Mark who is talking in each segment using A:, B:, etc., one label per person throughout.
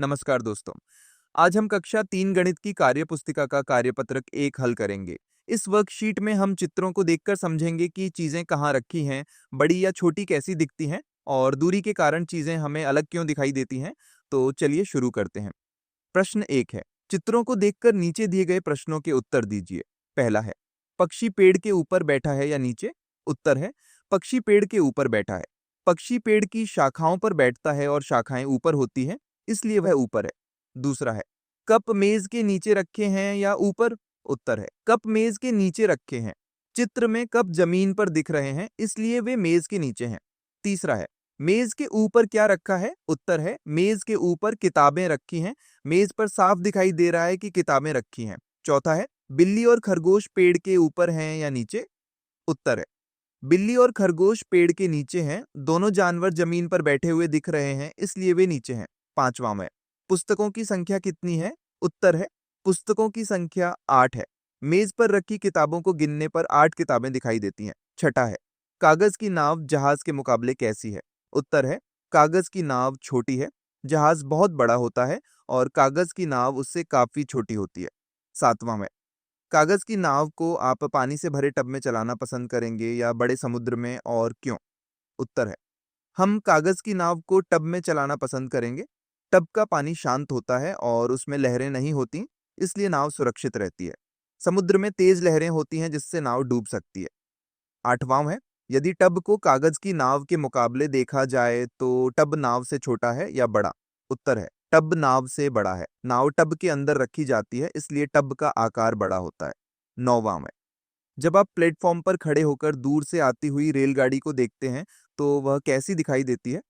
A: नमस्कार दोस्तों। आज हम कक्षा 3 गणित की कार्यपुस्तिका का कार्यपत्रक 1 हल करेंगे। इस वर्कशीट में हम चित्रों को देखकर समझेंगे कि चीजें कहाँ रखी हैं, बड़ी या छोटी कैसी दिखती हैं और दूरी के कारण चीजें हमें अलग क्यों दिखाई देती हैं। तो चलिए शुरू करते हैं। प्रश्न 1 है, चित्रों को देखकर नीचे दिए गए प्रश्नों के उत्तर दीजिए। पहला है, पक्षी पेड़ के ऊपर बैठा है या नीचे? उत्तर है, पक्षी पेड़ के ऊपर बैठा है। पक्षी पेड़ की शाखाओं पर बैठता है और शाखाएं ऊपर होती हैं, इसलिए वह ऊपर है। दूसरा है, कप मेज के नीचे रखे हैं या ऊपर? उत्तर है, कप मेज के नीचे रखे हैं। चित्र में कप जमीन पर दिख रहे हैं, इसलिए वे मेज के नीचे हैं। तीसरा है, मेज के ऊपर क्या रखा है? उत्तर है, मेज के ऊपर किताबें रखी हैं। मेज पर साफ दिखाई दे रहा है कि किताबें रखी हैं। चौथा है, बिल्ली और खरगोश पेड़ के ऊपर हैं या नीचे? उत्तर है, बिल्ली और खरगोश पेड़ के नीचे हैं। दोनों जानवर जमीन पर बैठे हुए दिख रहे हैं, इसलिए वे नीचे हैं। पांचवा में, पुस्तकों की संख्या कितनी है? उत्तर है, पुस्तकों की संख्या 8 है। मेज पर रखी किताबों को गिनने पर 8 किताबें दिखाई देती हैं। छठा है, कागज की नाव जहाज के मुकाबले कैसी है? उत्तर है, कागज की नाव छोटी है। जहाज बहुत बड़ा होता है और कागज की नाव उससे काफी छोटी होती है। सातवां में, कागज की नाव को आप पानी से भरे टब में चलाना पसंद करेंगे या बड़े समुद्र में, और क्यों? उत्तर है, हम कागज की नाव को टब में चलाना पसंद करेंगे। टब का पानी शांत होता है और उसमें लहरें नहीं होती, इसलिए नाव सुरक्षित रहती है। समुद्र में तेज लहरें होती हैं जिससे नाव डूब सकती है। आठवां है, यदि टब को कागज की नाव के मुकाबले देखा जाए तो टब नाव से छोटा है या बड़ा? उत्तर है, टब नाव से बड़ा है। नाव टब के अंदर रखी जाती है, इसलिए टब का आकार बड़ा होता है। नौवां है, जब आप प्लेटफॉर्म पर खड़े होकर दूर से आती हुई रेलगाड़ी को देखते हैं तो वह कैसी दिखाई देती है?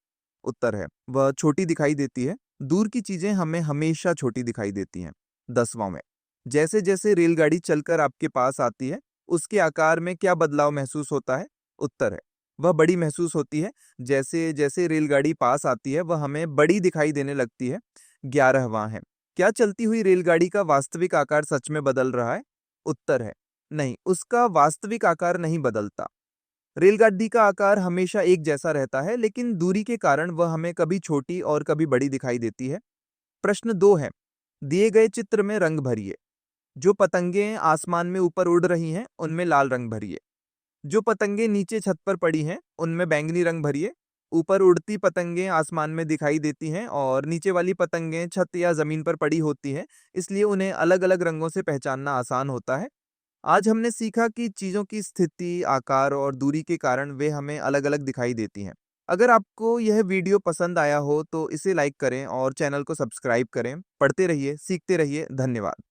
A: उत्तर है, वह छोटी दिखाई देती है। दूर की चीजें हमें हमेशा छोटी दिखाई देती हैं। 10वां में, जैसे जैसे रेलगाड़ी चलकर आपके पास आती है उसके आकार में क्या बदलाव महसूस होता है? उत्तर है, वह बड़ी महसूस होती है। जैसे जैसे रेलगाड़ी पास आती है वह हमें बड़ी दिखाई देने लगती है। 11वां है, क्या चलती हुई रेलगाड़ी का वास्तविक आकार सच में बदल रहा है? उत्तर है, नहीं, उसका वास्तविक आकार नहीं बदलता। रेलगाड़ी का आकार हमेशा एक जैसा रहता है, लेकिन दूरी के कारण वह हमें कभी छोटी और कभी बड़ी दिखाई देती है। प्रश्न 2 है, दिए गए चित्र में रंग भरिए। जो पतंगें आसमान में ऊपर उड़ रही हैं, उनमें लाल रंग भरिए। जो पतंगें नीचे छत पर पड़ी हैं, उनमें बैंगनी रंग भरिए। ऊपर उड़ती पतंगें आसमान में दिखाई देती हैं और नीचे वाली पतंगें छत या जमीन पर पड़ी होती हैं, इसलिए उन्हें अलग-अलग रंगों से पहचानना आसान होता है। आज हमने सीखा कि चीज़ों की स्थिति, आकार और दूरी के कारण वे हमें अलग-अलग दिखाई देती हैं। अगर आपको यह वीडियो पसंद आया हो तो इसे लाइक करें और चैनल को सब्सक्राइब करें। पढ़ते रहिए, सीखते रहिए। धन्यवाद।